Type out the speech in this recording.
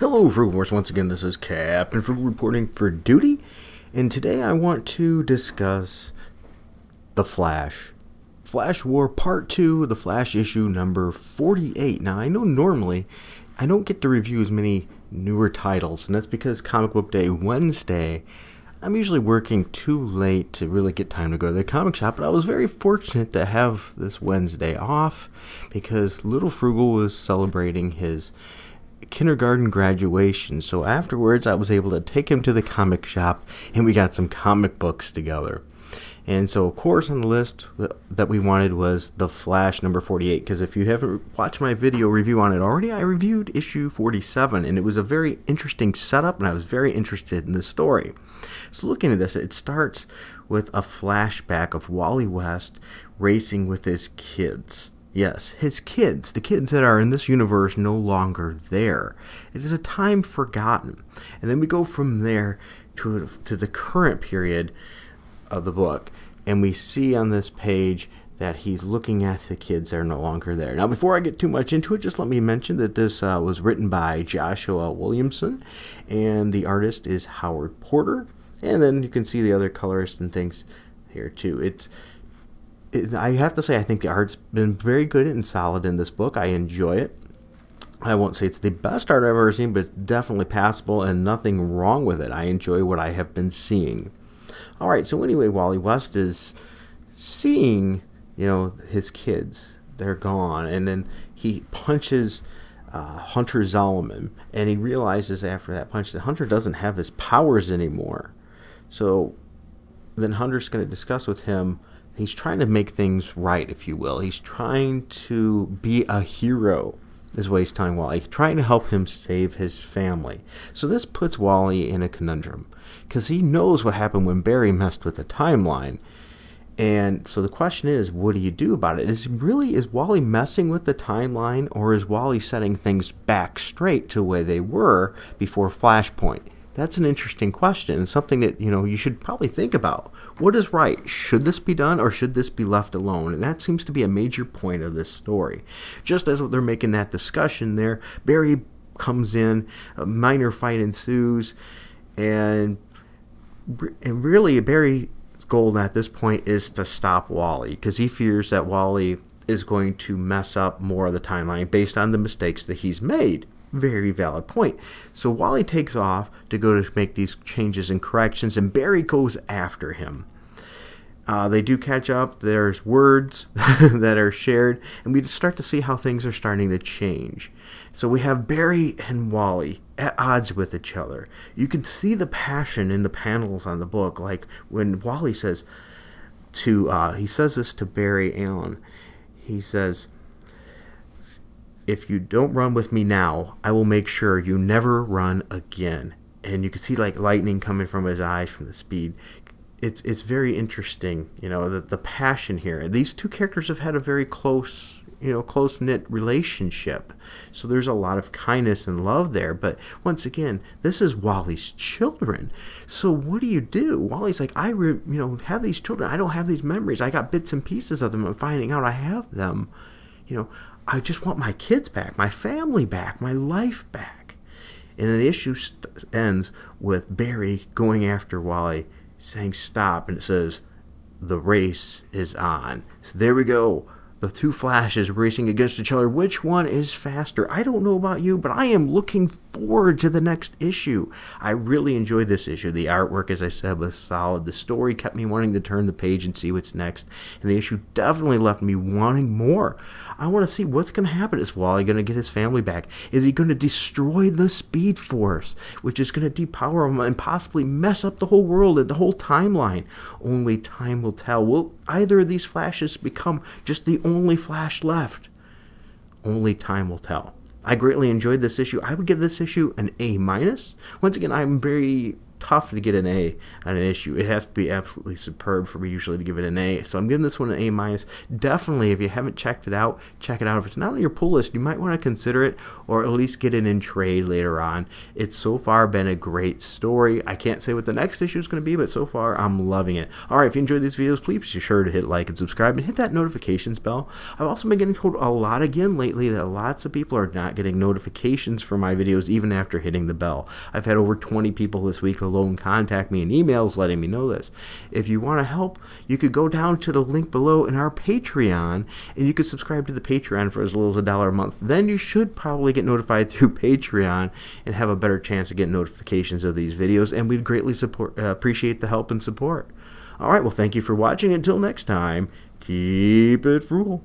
Hello, Frugal Force. Once again, this is Captain Frugal reporting for duty, and today I want to discuss The Flash. Flash War Part 2, The Flash issue number 48. Now, I know normally I don't get to review as many newer titles, and that's because Comic Book Day Wednesday, I'm usually working too late to really get time to go to the comic shop, but I was very fortunate to have this Wednesday off because Little Frugal was celebrating his kindergarten graduation, so afterwards I was able to take him to the comic shop and we got some comic books together. And so of course on the list that we wanted was The Flash number 48, because if you haven't watched my video review on it already, I reviewed issue 47 and it was a very interesting setup and I was very interested in the story. So looking at this, it starts with a flashback of Wally West racing with his kids. Yes, his kids, the kids that are in this universe no longer there. It is a time forgotten. And then we go from there to the current period of the book. And we see on this page that he's looking at the kids that are no longer there. Now, before I get too much into it, just let me mention that this was written by Joshua Williamson. And the artist is Howard Porter. And then you can see the other colorists and things here too. I have to say, I think the art's been very good and solid in this book. I enjoy it. I won't say it's the best art I've ever seen, but it's definitely passable and nothing wrong with it. I enjoy what I have been seeing. Alright, so anyway, Wally West is seeing, his kids. They're gone. And then he punches Hunter Zolomon. And he realizes after that punch that Hunter doesn't have his powers anymore. So then Hunter's going to discuss with him. He's trying to make things right, if you will. He's trying to be a hero, is what he's telling Wally. Trying to help him save his family. So this puts Wally in a conundrum, because he knows what happened when Barry messed with the timeline. And so the question is, what do you do about it? Is Wally messing with the timeline, or is Wally setting things back straight to the way they were before Flashpoint? That's an interesting question, and something that, you should probably think about. What is right? Should this be done, or should this be left alone? And that seems to be a major point of this story. Just as they're making that discussion there, Barry comes in, a minor fight ensues, and really Barry's goal at this point is to stop Wally, because he fears that Wally is going to mess up more of the timeline based on the mistakes that he's made. Very valid point. So Wally takes off to go to make these changes and corrections, and Barry goes after him. They do catch up. There's words that are shared, and we start to see how things are starting to change. So we have Barry and Wally at odds with each other. You can see the passion in the panels on the book, like when Wally says he says this to Barry Allen. He says, "If you don't run with me now, I will make sure you never run again." And you can see like lightning coming from his eyes from the speed. It's very interesting, the passion here. These two characters have had a very close-knit relationship. So there's a lot of kindness and love there. But once again, this is Wally's children. So what do you do? Wally's like, I have these children. I don't have these memories. I got bits and pieces of them. I'm finding out I have them. I just want my kids back, my family back, my life back. And then the issue ends with Barry going after Wally, saying stop, and it says, "The race is on." So there we go. The two Flashes racing against each other. Which one is faster? I don't know about you, but I am looking forward to the next issue. I really enjoyed this issue. The artwork, as I said, was solid. The story kept me wanting to turn the page and see what's next. And the issue definitely left me wanting more. I want to see what's going to happen. Is Wally going to get his family back? Is he going to destroy the Speed Force, which is going to depower him and possibly mess up the whole world and the whole timeline? Only time will tell. Will either of these Flashes become just the only Flash left? Only time will tell. I greatly enjoyed this issue. I would give this issue an A-. Once again, I'm very tough to get an A on an issue. It has to be absolutely superb for me usually to give it an A. So I'm giving this one an A minus. Definitely, if you haven't checked it out, check it out. If it's not on your pull list, you might want to consider it, or at least get it in trade later on. It's so far been a great story. I can't say what the next issue is going to be, but so far I'm loving it. Alright, if you enjoyed these videos, please be sure to hit like and subscribe and hit that notifications bell. I've also been getting told a lot again lately that lots of people are not getting notifications for my videos even after hitting the bell. I've had over 20 people this week alone contact me in emails letting me know this. If you want to help, you could go down to the link below in our Patreon, and you could subscribe to the Patreon for as little as $1 a month. Then you should probably get notified through Patreon and have a better chance of getting notifications of these videos, and we'd greatly appreciate the help and support. Alright, well, thank you for watching. Until next time, keep it frugal.